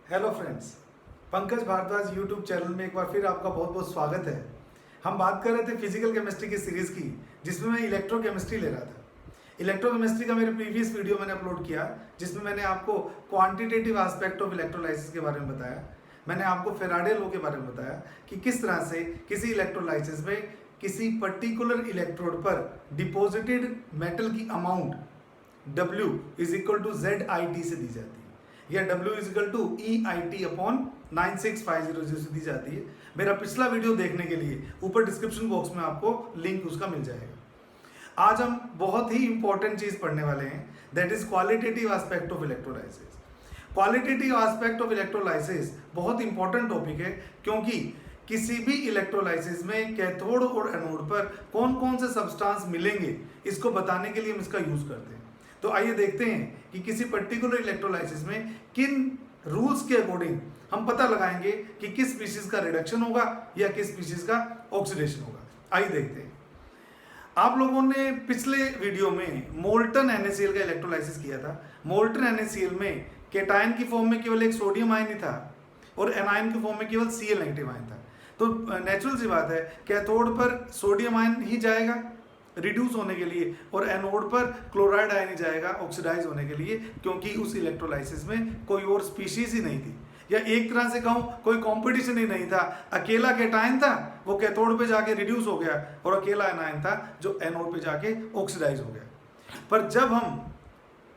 Hello friends, Pankaj Bhardwaj YouTube channel में एक बार फिर आपका बहुत बहुत स्वागत है। हम बात कर रहे थे फिजिकल केमिस्ट्री की सीरीज़ की, जिसमें मैं इलेक्ट्रोकेमिस्ट्री ले रहा था। इलेक्ट्रोकेमिस्ट्री का मेरे प्रीवियस वीडियो मैंने अपलोड किया, जिसमें मैंने आपको क्वांटिटेटिव एस्पेक्ट ऑफ इलेक्ट्रोलाइसिस के बारे में बताया। मैंने आपको फेराडे लॉ के बारे में बताया कि किस तरह से किसी इलेक्ट्रोलाइसिस में किसी पर्टिकुलर इलेक्ट्रोड पर डिपॉजिटेड मेटल की amount W is equal to ZIT से दी जाती है, या W is equal to EIT upon 96500 से दी जाती है। मेरा पिछला वीडियो देखने के लिए ऊपर डिस्क्रिप्शन बॉक्स में आपको लिंक उसका मिल जाएगा। आज हम बहुत ही इंपॉर्टेंट चीज पढ़ने वाले हैं, that is qualitative aspect of electrolysis. Qualitative aspect of electrolysis बहुत इंपॉर्टेंट टॉपिक है, क्योंकि किसी भी इलेक्ट्रोलाइसिस में कैथोड और एनोड पर कौन कौन से सब्सटेंस मिलेंगे, इसको बताने के लिए हम इसका यूज करते हैं। तो आइए देखते हैं कि किसी पर्टिकुलर इलेक्ट्रोलाइसिस में किन रूल्स के अकॉर्डिंग हम पता लगाएंगे कि किस स्पीशीज का रिडक्शन होगा या किस स्पीशीज का ऑक्सीडेशन होगा। आइए देखते हैं। आप लोगों ने पिछले वीडियो में मोल्टन NaCl का इलेक्ट्रोलाइसिस किया था। मोल्टन NaCl में केटायन की फॉर्म में केवल एक सोडियम आयन ही था और एनायन की फॉर्म में केवल Cl नेगेटिव आयन था। तो नेचुरल सी बात है, कैथोड पर सोडियम आयन ही जाएगा रिड्यूस होने के लिए, और एनोड पर क्लोराइड आयन ही जाएगा ऑक्सीडाइज होने के लिए, क्योंकि उस इलेक्ट्रोलाइसिस में कोई और स्पीशीज ही नहीं थी, या एक तरह से कहूँ कोई कंपटीशन ही नहीं था। अकेला केटायन था, वो कैथोड पे जाके रिड्यूस हो गया, और अकेला एनायन था जो एनोड पे जाके ऑक्सीडाइज हो गया। पर जब हम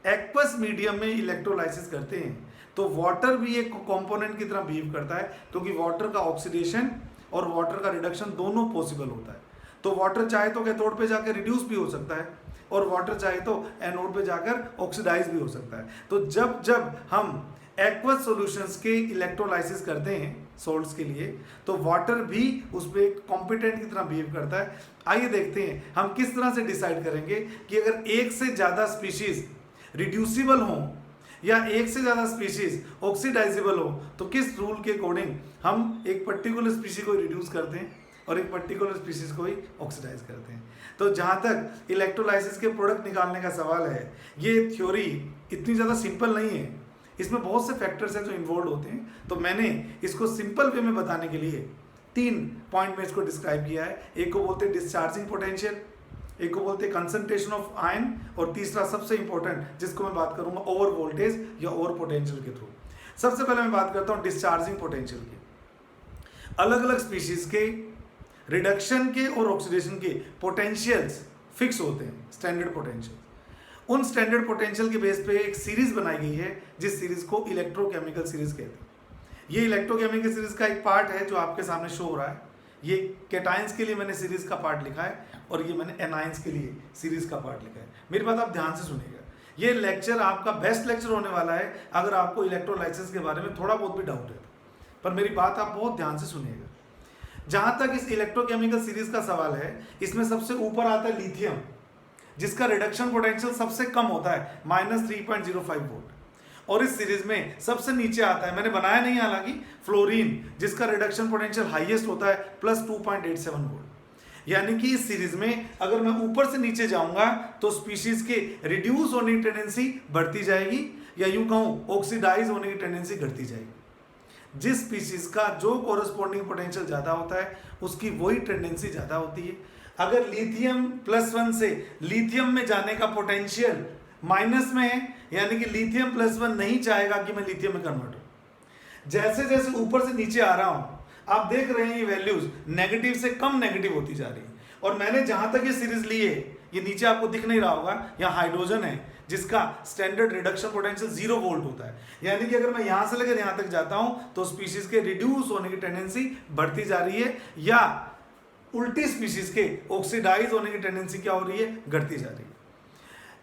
एक्वस मीडियम में इलेक्ट्रोलाइसिस करते हैं तो वाटर भी एक कंपोनेंट की तरह बिहेव करता है, क्योंकि वाटर का ऑक्सीडेशन और वाटर का रिडक्शन दोनों पॉसिबल होता है। तो वाटर चाहे तो कैथोड पे जाकर रिड्यूस भी हो सकता है, और वाटर चाहे तो एनोड पे जाकर ऑक्सीडाइज भी हो सकता है। तो जब जब हम एक्वस सॉल्यूशंस के इलेक्ट्रोलाइसिस करते हैं सॉल्ट्स के लिए, तो वाटर भी उस पर एक कॉम्पिटेंट की तरह बिहेव करता है। आइए देखते हैं हम किस तरह से डिसाइड करेंगे कि अगर एक से ज़्यादा स्पीशीज रिड्यूसिबल हों या एक से ज़्यादा स्पीशीज ऑक्सीडाइजेबल हो, तो किस रूल के अकॉर्डिंग हम एक पर्टिकुलर स्पीशीज को रिड्यूस करते हैं और एक पर्टिकुलर स्पीशीज को ही ऑक्सीडाइज करते हैं। तो जहाँ तक इलेक्ट्रोलाइसिस के प्रोडक्ट निकालने का सवाल है, ये थ्योरी इतनी ज़्यादा सिंपल नहीं है, इसमें बहुत से फैक्टर्स हैं जो इन्वॉल्व होते हैं। तो मैंने इसको सिंपल वे में बताने के लिए 3 पॉइंट में इसको डिस्क्राइब किया है। एक को बोलते हैं डिस्चार्जिंग पोटेंशियल, एक को बोलते हैं कंसंट्रेशन ऑफ आयन, और तीसरा सबसे इंपॉर्टेंट जिसको मैं बात करूंगा ओवर वोल्टेज या ओवर पोटेंशियल के थ्रू। सबसे पहले मैं बात करता हूँ डिस्चार्जिंग पोटेंशियल की। अलग अलग स्पीशीज के रिडक्शन के और ऑक्सीडेशन के पोटेंशियल्स फिक्स होते हैं, स्टैंडर्ड पोटेंशियल। उन स्टैंडर्ड पोटेंशियल के बेस पे एक सीरीज बनाई गई है, जिस सीरीज को इलेक्ट्रोकेमिकल सीरीज कहते हैं। ये इलेक्ट्रोकेमिकल सीरीज का एक पार्ट है जो आपके सामने शो हो रहा है। ये कैटायंस के लिए मैंने सीरीज का पार्ट लिखा है, और ये मैंने एनायंस के लिए सीरीज का पार्ट लिखा है। मेरी बात आप ध्यान से सुनिएगा, ये लेक्चर आपका बेस्ट लेक्चर होने वाला है अगर आपको इलेक्ट्रोलाइसिस के बारे में थोड़ा बहुत भी डाउट है। पर मेरी बात आप बहुत ध्यान से सुनिएगा। जहां तक इस इलेक्ट्रोकेमिकल सीरीज का सवाल है, इसमें सबसे ऊपर आता है लिथियम, जिसका रिडक्शन पोटेंशियल सबसे कम होता है -3.05 वोल्ट, और इस सीरीज में सबसे नीचे आता है, मैंने बनाया नहीं हालांकि, फ्लोरीन, जिसका रिडक्शन पोटेंशियल हाईएस्ट होता है +2.87 वोल्ट। यानी कि इस सीरीज में अगर मैं ऊपर से नीचे जाऊंगा तो स्पीशीज के रिड्यूस होने की टेंडेंसी बढ़ती जाएगी, या यूं कहूं ऑक्सीडाइज होने की टेंडेंसी घटती जाएगी। जिस स्पीशीज का जो कोरस्पॉन्डिंग पोटेंशियल ज़्यादा होता है, उसकी वही टेंडेंसी ज़्यादा होती है। अगर लिथियम +1 से लिथियम में जाने का पोटेंशियल माइनस में है, यानी कि लिथियम +1 नहीं चाहेगा कि मैं लिथियम में कन्वर्ट हूँ। जैसे जैसे ऊपर से नीचे आ रहा हूँ, आप देख रहे हैं ये वैल्यूज नेगेटिव से कम नेगेटिव होती जा रही है। और मैंने जहाँ तक ये सीरीज ली है, ये नीचे आपको दिख नहीं रहा होगा, यहाँ हाइड्रोजन है जिसका स्टैंडर्ड रिडक्शन पोटेंशियल 0 वोल्ट होता है। यानी कि अगर मैं यहाँ से लेकर यहाँ तक जाता हूँ तो स्पीशीज के रिड्यूस होने की टेंडेंसी बढ़ती जा रही है, या उल्टी स्पीशीज के ऑक्सीडाइज होने की टेंडेंसी क्या हो रही है, घटती जा रही है।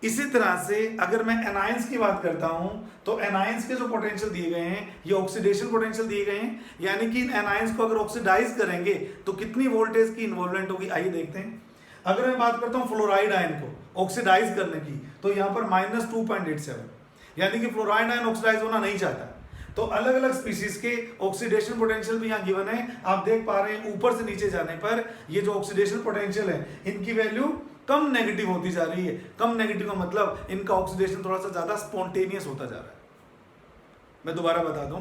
इसी तरह से अगर मैं एनायंस की बात करता हूं, तो एनायंस के जो पोटेंशियल दिए गए हैं, ये ऑक्सीडेशन पोटेंशियल दिए गए हैं। यानी कि इन एनायंस को अगर ऑक्सीडाइज करेंगे तो कितनी वोल्टेज की इन्वॉल्वमेंट होगी, आइए देखते हैं। अगर मैं बात करता हूं फ्लोराइड आयन को ऑक्सीडाइज करने की, तो यहां पर -2.87, यानी कि फ्लोराइड आयन ऑक्सीडाइज होना नहीं चाहता। तो अलग अलग स्पीशीज के ऑक्सीडेशन पोटेंशियल भी यहाँ गिवन है। आप देख पा रहे हैं ऊपर से नीचे जाने पर ये जो ऑक्सीडेशन पोटेंशियल है, इनकी वैल्यू कम नेगेटिव होती जा रही है। कम नेगेटिव का मतलब इनका ऑक्सीडेशन थोड़ा सा ज्यादा स्पॉन्टेनियस होता जा रहा है। मैं दोबारा बता दूं,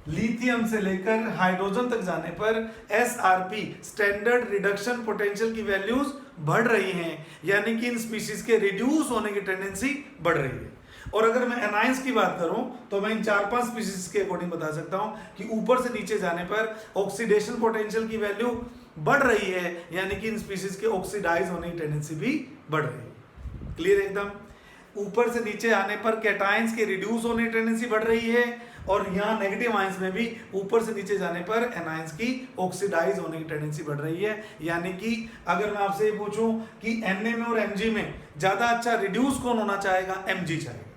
लिथियम से लेकर हाइड्रोजन तक जाने पर SRP स्टैंडर्ड रिडक्शन पोटेंशियल की वैल्यूज बढ़ रही हैं, यानी कि इन स्पीशीज के रिड्यूस होने की टेंडेंसी बढ़ रही है। और अगर मैं एनाइंस की बात करूं तो मैं इन 4-5 स्पीशीज के अकॉर्डिंग बता सकता हूं कि ऊपर से नीचे जाने पर ऑक्सीडेशन पोटेंशियल की वैल्यू बढ़ रही है, यानी कि इन स्पीशीज के ऑक्सीडाइज होने की टेंडेंसी भी बढ़ रही है। क्लियर एकदम। ऊपर से नीचे आने पर कैटायंस के रिड्यूस होने की टेंडेंसी बढ़ रही है, और यहाँ नेगेटिव आयंस में भी ऊपर से नीचे जाने पर एनायंस की ऑक्सीडाइज होने की टेंडेंसी बढ़ रही है। यानी कि अगर मैं आपसे ये पूछूं कि Na में और Mg में ज्यादा अच्छा रिड्यूस कौन होना चाहेगा, Mg चाहेगा।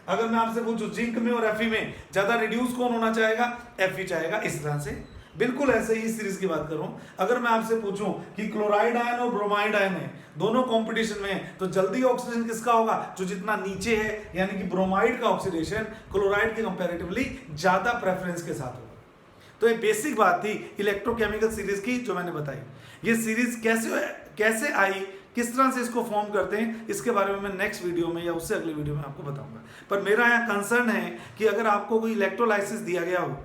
अगर मैं आपसे पूछूं जिंक में और Fe में ज्यादा रिड्यूस कौन होना चाहेगा, Fe चाहेगा। इस तरह से बिल्कुल ऐसे ही सीरीज की बात करूं, अगर मैं आपसे पूछूं कि क्लोराइड आयन और ब्रोमाइड आयन है, दोनों कंपटीशन में, तो जल्दी ऑक्सीडेशन किसका होगा, जो जितना नीचे है, यानी कि ब्रोमाइड का ऑक्सीडेशन क्लोराइड के कंपैरेटिवली ज्यादा प्रेफरेंस के साथ होगा। तो ये बेसिक बात थी इलेक्ट्रोकेमिकल सीरीज की जो मैंने बताई। ये सीरीज कैसे आई, किस तरह से इसको फॉर्म करते हैं, इसके बारे में मैं नेक्स्ट वीडियो में या उससे अगले वीडियो में आपको बताऊंगा। पर मेरा यहाँ कंसर्न है कि अगर आपको कोई इलेक्ट्रोलाइसिस दिया गया हो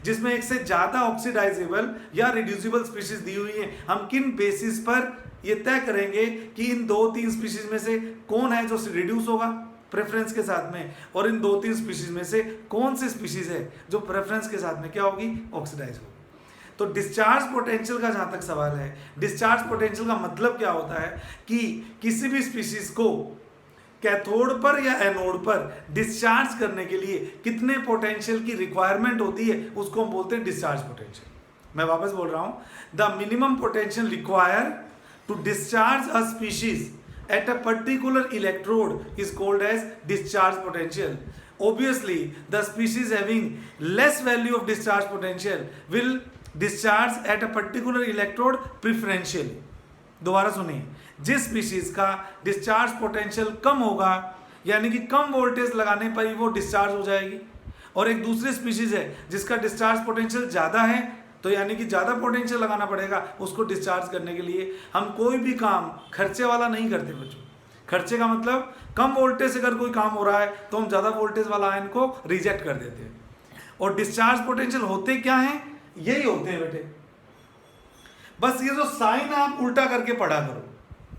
जिसमें एक से ज्यादा ऑक्सीडाइजेबल या रिड्यूसिबल स्पीशीज दी हुई है, हम किन बेसिस पर ये तय करेंगे कि इन 2-3 स्पीशीज में से कौन है जो रिड्यूस होगा प्रेफरेंस के साथ में, और इन 2-3 स्पीशीज में से कौन सी स्पीशीज है जो प्रेफरेंस के साथ में क्या होगी, ऑक्सीडाइज होगी। तो डिस्चार्ज पोटेंशियल का जहां तक सवाल है, डिस्चार्ज पोटेंशियल का मतलब क्या होता है कि किसी भी स्पीशीज को कैथोड पर या एनोड पर डिस्चार्ज करने के लिए कितने पोटेंशियल की रिक्वायरमेंट होती है, उसको हम बोलते हैं डिस्चार्ज पोटेंशियल। मैं वापस बोल रहा हूं, the minimum potential require to discharge a species at a particular electrode is called as discharge potential. Obviously, the species having less value of discharge potential will discharge at a particular electrode preferentially. दोबारा सुनिए, जिस species का discharge potential कम होगा, यानी कि कम voltage लगाने पर ही वो डिस्चार्ज हो जाएगी, और एक दूसरी स्पीशीज है जिसका डिस्चार्ज पोटेंशियल ज्यादा है, तो यानी कि ज्यादा पोटेंशियल लगाना पड़ेगा उसको डिस्चार्ज करने के लिए। हम कोई भी काम खर्चे वाला नहीं करते बच्चों। खर्चे का मतलब कम वोल्टेज से अगर कोई काम हो रहा है तो हम ज्यादा वोल्टेज वाला आयन को रिजेक्ट कर देते हैं। और डिस्चार्ज पोटेंशियल होते क्या हैं, यही होते हैं बेटे। बस ये जो साइन आप उल्टा करके पढ़ा करो।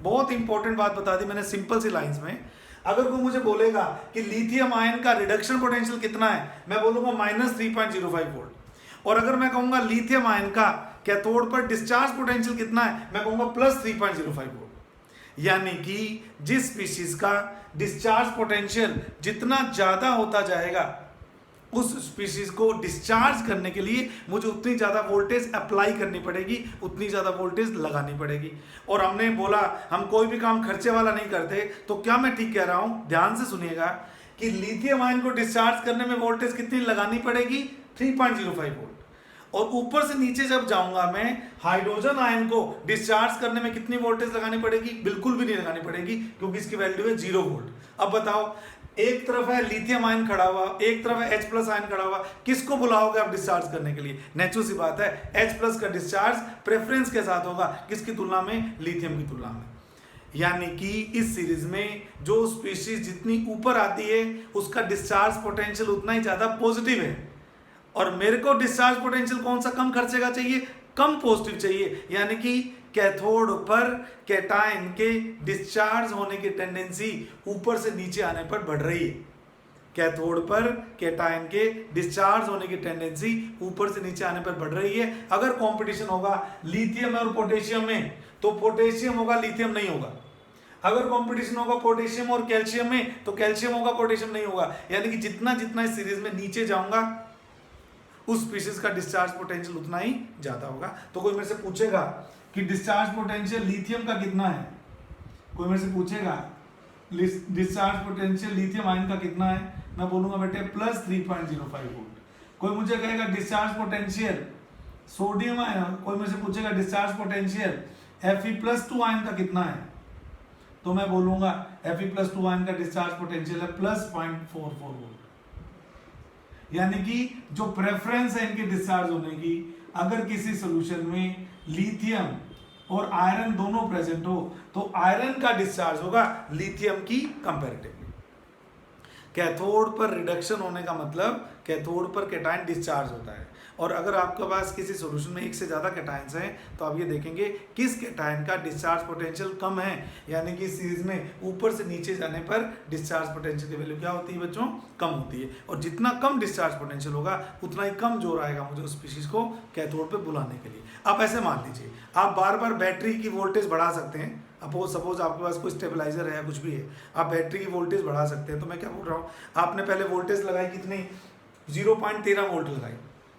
बहुत इंपॉर्टेंट बात बता दी मैंने सिंपल सी लाइंस में। अगर कोई मुझे बोलेगा कि लिथियम आयन का रिडक्शन पोटेंशियल कितना है, मैं बोलूंगा -3.05 वोल्ट। और अगर मैं कहूंगा लिथियम आयन का कैथोड पर डिस्चार्ज पोटेंशियल कितना है, मैं कहूंगा +3.05 वोल्ट। यानी कि जिस स्पीशीज का डिस्चार्ज पोटेंशियल जितना ज्यादा होता जाएगा, उस स्पीशीज को डिस्चार्ज करने के लिए मुझे उतनी ज्यादा वोल्टेज अप्लाई करनी पड़ेगी, उतनी ज्यादा वोल्टेज लगानी पड़ेगी। और हमने बोला हम कोई भी काम खर्चे वाला नहीं करते, तो क्या मैं ठीक कह रहा हूं, ध्यान से सुनिएगा कि लिथियम आयन को डिस्चार्ज करने में वोल्टेज कितनी लगानी पड़ेगी, 3.05 वोल्ट। और ऊपर से नीचे जब जाऊंगा मैं, हाइड्रोजन आयन को डिस्चार्ज करने में कितनी वोल्टेज लगानी पड़ेगी, बिल्कुल भी नहीं लगानी पड़ेगी, क्योंकि इसकी वैल्यू है 0 वोल्ट। अब बताओ, एक तरफ है लिथियम आयन खड़ा हुआ, एक तरफ है H+ आयन खड़ा हुआ, किसको बुलाओगे आप डिस्चार्ज करने के लिए? नेचुरल सी बात है, H+ का डिस्चार्ज प्रेफरेंस के साथ होगा, किसकी तुलना में, लिथियम की तुलना में। यानी कि इस सीरीज में जो स्पीशीज जितनी ऊपर आती है उसका डिस्चार्ज पोटेंशियल उतना ही ज्यादा पॉजिटिव है, और मेरे को डिस्चार्ज पोटेंशियल कौन सा कम खर्चे का चाहिए, कम पॉजिटिव चाहिए। यानी कि कैथोड पर कैटायन के डिस्चार्ज होने की टेंडेंसी ऊपर से नीचे आने पर बढ़ रही है। कैथोड पर कैटायन के डिस्चार्ज होने की टेंडेंसी ऊपर से नीचे आने पर बढ़ रही है। अगर कंपटीशन होगा लिथियम और पोटेशियम में, तो पोटेशियम होगा, लिथियम नहीं होगा। अगर कंपटीशन होगा पोटेशियम और कैल्शियम में, तो कैल्शियम होगा, पोटेशियम नहीं होगा। यानी कि जितना जितना इस सीरीज में नीचे जाऊंगा, उस स्पीशीज का डिस्चार्ज पोटेंशियल उतना ही ज्यादा होगा। तो कोई मेरे से पूछेगा कि डिस्चार्ज पोटेंशियल लिथियम का कितना है, कोई मेरे से पूछेगा डिस्चार्ज पोटेंशियल लिथियम आयन का कितना है, मैं बोलूंगा बेटे +3.05 वोल्ट। कोई मुझे कहेगा डिस्चार्ज पोटेंशियल सोडियम आयन, कोई मेरे से पूछेगा डिस्चार्ज पोटेंशियल Fe+2 आयन का कितना है, तो मैं बोलूंगा Fe+2 आयन का डिस्चार्ज पोटेंशियल है +0.44 वोल्ट। यानी कि जो प्रेफरेंस है इनके डिस्चार्ज होने की, अगर किसी सोल्यूशन में लिथियम और आयरन दोनों प्रेजेंट हो, तो आयरन का डिस्चार्ज होगा लिथियम की कंपैरेटिवली। कैथोड पर रिडक्शन होने का मतलब कैथोड पर कैटायन डिस्चार्ज होता है। और अगर आपके पास किसी सॉल्यूशन में एक से ज़्यादा कैटायंस हैं तो आप ये देखेंगे किस कैटायन का डिस्चार्ज पोटेंशियल कम है, यानी कि सीरीज में ऊपर से नीचे जाने पर डिस्चार्ज पोटेंशियल की वैल्यू क्या होती है बच्चों, कम होती है। और जितना कम डिस्चार्ज पोटेंशियल होगा उतना ही कम जोर आएगा मुझे उस स्पीशीज को कैथोड पे बुलाने के लिए। आप ऐसे मान लीजिए आप बार बार बैटरी की वोल्टेज बढ़ा सकते हैं। अब सपोज आपके पास कोई स्टेबलाइजर है या कुछ भी है, आप बैटरी की वोल्टेज बढ़ा सकते हैं। तो मैं क्या बोल रहा हूँ, आपने पहले वोल्टेज लगाई कितनी, 0.13 वोल्ट लगाई,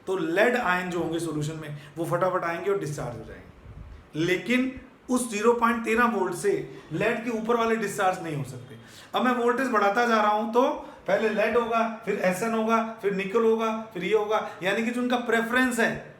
तो लेड आयन जो होंगे सॉल्यूशन में वो फटाफट आएंगे और डिस्चार्ज हो जाएंगे। लेकिन उस 0.13 वोल्ट से लेड के ऊपर वाले डिस्चार्ज नहीं हो सकते। अब मैं वोल्टेज बढ़ाता जा रहा हूं तो पहले लेड होगा, फिर एसएन होगा, फिर निकल होगा, फिर ये होगा, यानी कि जो उनका प्रेफरेंस है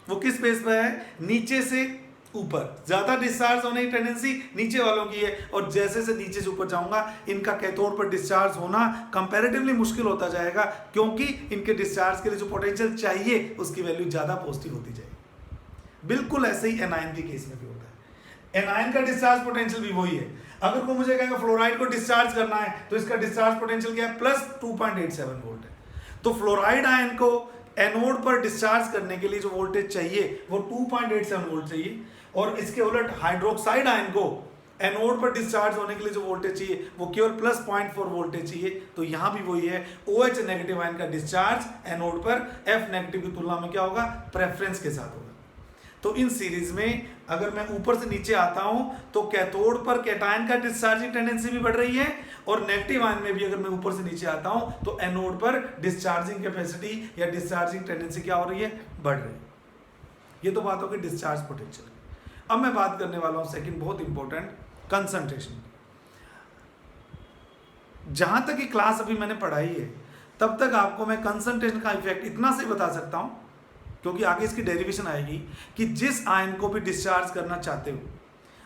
वो किस बेस पे है, नीचे से ऊपर। ज्यादा डिस्चार्ज होने की टेंडेंसी नीचे वालों की है, और जैसे से नीचे से ऊपर जाऊंगा इनका कैथोड पर डिस्चार्ज होना कंपैरेटिवली मुश्किल होता जाएगा, क्योंकि इनके डिस्चार्ज के लिए जो पोटेंशियल चाहिए उसकी वैल्यू ज्यादा पॉजिटिव होती जाएगी। बिल्कुल ऐसे ही एनायन के केस में भी होता है। एनायन का डिस्चार्ज पोटेंशियल भी वही है। अगर कोई मुझे कहेगा फ्लोराइड को डिस्चार्ज करना है तो इसका डिस्चार्ज पोटेंशियल क्या है, प्लस 2.87 वोल्ट है। तो फ्लोराइड आयन को एनोड पर डिस्चार्ज करने के लिए जो वोल्टेज चाहिए वो 2.87 वोल्ट चाहिए, और इसके उलट हाइड्रोक्साइड आयन को एनोड पर डिस्चार्ज होने के लिए जो वोल्टेज चाहिए वो केवल प्लस 0.4 वोल्टेज चाहिए। तो यहां भी वही है, OH नेगेटिव आयन का डिस्चार्ज एनोड पर F नेगेटिव की तुलना में क्या होगा, प्रेफरेंस के साथ होगा। तो इन सीरीज में अगर मैं ऊपर से नीचे आता हूं तो कैथोड पर कैटायन का डिस्चार्जिंग टेंडेंसी भी बढ़ रही है, और नेगेटिव आयन में भी अगर मैं ऊपर से नीचे आता हूं तो एनोड पर डिस्चार्जिंग कैपेसिटी या डिस्चार्जिंग टेंडेंसी क्या हो रही है, बढ़ रही है। ये तो बात होगी डिस्चार्ज पोटेंशियल। अब मैं बात करने वाला हूं सेकंड बहुत इंपॉर्टेंट, कंसंट्रेशन। जहां तक ये क्लास अभी मैंने पढ़ाई है तब तक आपको मैं कंसंट्रेशन का इफेक्ट इतना से बता सकता हूं, क्योंकि आगे इसकी डेरिवेशन आएगी कि जिस आयन को भी डिस्चार्ज करना चाहते हो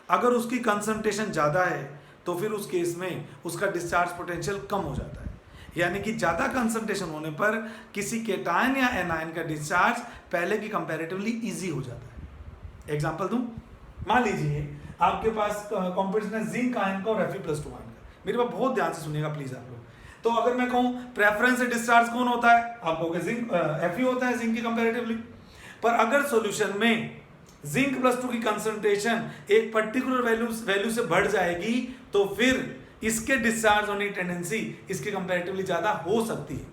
अगर उसकी कंसंट्रेशन ज़्यादा है तो फिर उस केस में उसका डिस्चार्ज पोटेंशियल कम हो जाता है। यानी कि ज़्यादा कंसंट्रेशन होने पर किसी कैटायन या एनायन का डिस्चार्ज पहले की कंपैरेटिवली इजी हो जाता है। एग्जांपल दूं, मान लीजिए आपके पास कॉम्पिटिशन है जिंक आयन का और Fe+2 आयन का। मेरी बात बहुत ध्यान से सुनिएगा प्लीज आप लोग। तो अगर मैं कहूं प्रेफरेंस से डिस्चार्ज कौन होता है, आप कहोगे जिंक, Fe होता है जिंक की कंपैरेटिवली। पर अगर सॉल्यूशन में जिंक+2 की कंसंट्रेशन एक पर्टिकुलर वैल्यू से बढ़ जाएगी तो फिर इसके डिस्चार्ज होने की टेंडेंसी इसके कंपैरेटिवली ज्यादा हो सकती है।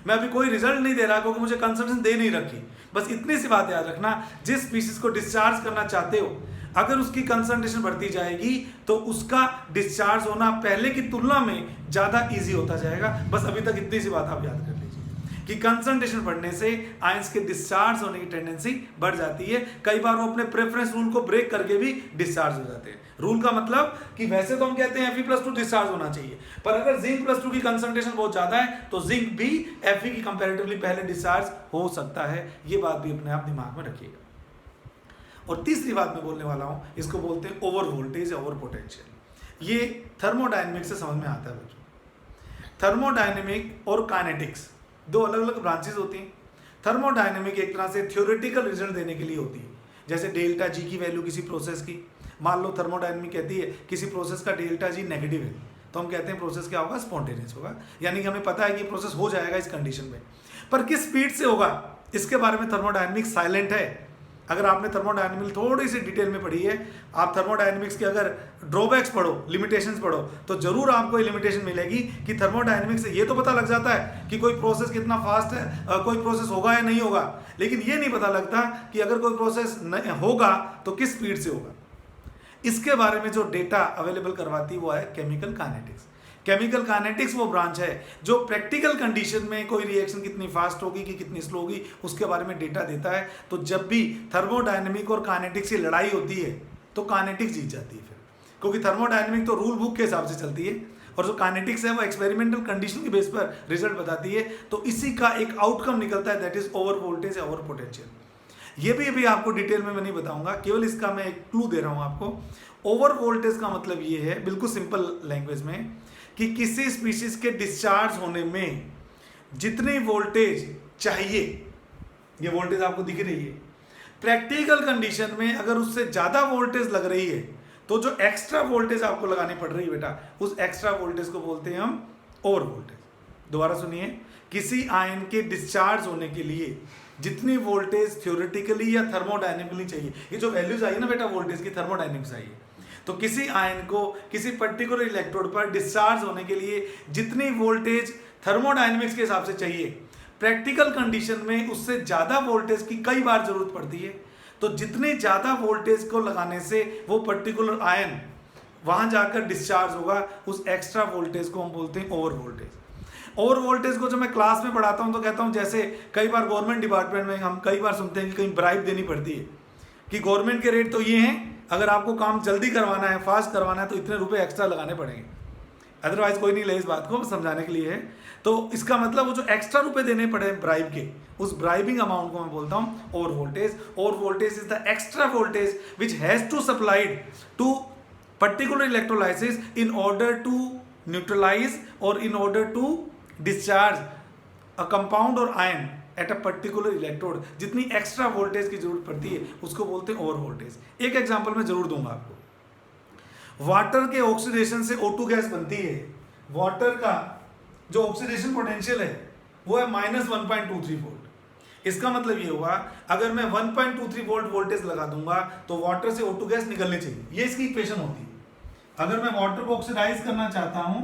मैं अभी कोई रिजल्ट नहीं दे रहा क्योंकि मुझे कंसंट्रेशन दे नहीं रखी, बस इतनी सी बात याद रखना, जिस स्पीशीज को डिस्चार्ज करना चाहते हो अगर उसकी कंसंट्रेशन बढ़ती जाएगी तो उसका डिस्चार्ज होना पहले की तुलना में ज्यादा इजी होता जाएगा। बस अभी तक इतनी सी बात आप याद कर लीजिए कि कंसंट्रेशन बढ़ने से आयंस के डिस्चार्ज होने की टेंडेंसी बढ़ जाती है। कई बार वो अपने प्रेफरेंस रूल को ब्रेक करके भी डिस्चार्ज हो जाते हैं। रूल का मतलब कि वैसे तो हम कहते हैं Fe+2 डिस्चार्ज होना चाहिए, पर अगर जिंक+2 की कंसंट्रेशन बहुत ज्यादा है तो जिंक भी Fe की कंपैरेटिवली पहले डिस्चार्ज हो सकता है। ये बात भी अपने आप दिमाग में रखिएगा। और तीसरी बात मैं बोलने वाला हूं, इसको बोलते हैं ओवर वोल्टेज या ओवर पोटेंशियल। ये थर्मोडायनेमिक से समझ में आता है बच्चों। थर्मोडायनेमिक और काइनेटिक्स दो अलग अलग ब्रांचेस होती हैं। थर्मोडायनेमिक एक तरह से थ्योरेटिकल रिजल्ट देने के लिए होती है, जैसे डेल्टा जी की वैल्यू किसी प्रोसेस की, मान लो थर्मोडायनेमिक कहती है किसी प्रोसेस का डेल्टा जी नेगेटिव है तो हम कहते हैं प्रोसेस क्या होगा, स्पॉन्टेनियस होगा, यानी कि हमें पता है कि प्रोसेस हो जाएगा इस कंडीशन में। पर किस स्पीड से होगा इसके बारे में थर्मोडायनेमिक साइलेंट है। अगर आपने थर्मोडायनेमिक्स थोड़ी सी डिटेल में पढ़ी है, आप थर्मोडायनेमिक्स के अगर ड्रॉबैक्स पढ़ो, लिमिटेशंस पढ़ो, तो जरूर आपको ये लिमिटेशन मिलेगी कि थर्मोडायनेमिक्स से ये तो पता लग जाता है कि कोई प्रोसेस कितना फास्ट है, कोई प्रोसेस होगा या नहीं होगा, लेकिन ये नहीं पता लगता कि अगर कोई प्रोसेस होगा तो किस स्पीड से होगा। इसके बारे में जो डेटा अवेलेबल करवाती है वो है केमिकल काइनेटिक्स। केमिकल काइनेटिक्स वो ब्रांच है जो प्रैक्टिकल कंडीशन में कोई रिएक्शन कितनी फास्ट होगी कि कितनी स्लो होगी उसके बारे में डेटा देता है। तो जब भी थर्मोडायनेमिक और काइनेटिक्स की लड़ाई होती है तो काइनेटिक्स जीत जाती है फिर, क्योंकि थर्मोडायनेमिक तो रूल बुक के हिसाब से चलती है और जो काइनेटिक्स है वो एक्सपेरिमेंटल कंडीशन के बेस पर रिजल्ट बताती है। तो इसी का एक आउटकम निकलता है, दैट इज ओवर वोल्टेज या ओवर पोटेंशियल। ये भी अभी आपको डिटेल में मैं नहीं बताऊंगा, केवल इसका मैं एक क्लू दे रहा हूं आपको। ओवर वोल्टेज का मतलब ये है, बिल्कुल सिंपल लैंग्वेज में, कि किसी स्पीशीज के डिस्चार्ज होने में जितनी वोल्टेज चाहिए, ये वोल्टेज आपको दिख रही है, प्रैक्टिकल कंडीशन में अगर उससे ज्यादा वोल्टेज लग रही है तो जो एक्स्ट्रा वोल्टेज आपको लगानी पड़ रही है बेटा, उस एक्स्ट्रा वोल्टेज को बोलते हैं हम ओवर वोल्टेज। दोबारा सुनिए, किसी आयन के डिस्चार्ज होने के लिए जितनी वोल्टेज थ्योरेटिकली या थर्मोडायनेमिकली चाहिए, ये जो वैल्यूज आई ना बेटा वोल्टेज की, थर्मोडायनेमिक्स आई है, तो किसी आयन को किसी पर्टिकुलर इलेक्ट्रोड पर डिस्चार्ज होने के लिए जितनी वोल्टेज थर्मोडायनेमिक्स के हिसाब से चाहिए, प्रैक्टिकल कंडीशन में उससे ज़्यादा वोल्टेज की कई बार जरूरत पड़ती है। तो जितने ज़्यादा वोल्टेज को लगाने से वो पर्टिकुलर आयन वहाँ जाकर डिस्चार्ज होगा, उस एक्स्ट्रा वोल्टेज को हम बोलते हैं ओवर वोल्टेज। ओवर वोल्टेज को जब मैं क्लास में पढ़ाता हूँ तो कहता हूँ, जैसे कई बार गवर्नमेंट डिपार्टमेंट में हम कई बार सुनते हैं कि कहीं ब्राइब देनी पड़ती है कि गवर्नमेंट के रेट तो ये हैं, अगर आपको काम जल्दी करवाना है, फास्ट करवाना है तो इतने रुपए एक्स्ट्रा लगाने पड़ेंगे, अदरवाइज कोई नहीं ले। इस बात को समझाने के लिए है। तो इसका मतलब वो जो एक्स्ट्रा रुपए देने पड़े ब्राइब के, उस ब्राइबिंग अमाउंट को मैं बोलता हूँ over voltage. Over voltage is the extra voltage which has to supplied to particular electrolysis in order to neutralise or in order to discharge a compound or ion at a particular electrode. जितनी extra voltage की जरूरत पड़ती है उसको बोलते हैं over voltage. एक example मैं जरूर दूंगा आपको। वाटर के ऑक्सीडेशन से O2 गैस बनती है। वाटर का जो ऑक्सीडेशन पोटेंशियल है वो है -1.23 वोल्ट। इसका मतलब ये हुआ, अगर मैं 1.23 वोल्ट वोल्टेज लगा दूंगा तो वाटर से O2 गैस निकलनी चाहिए। ये इसकी इक्वेशन होती है। अगर मैं वाटर को ऑक्सीडाइज करना चाहता हूं,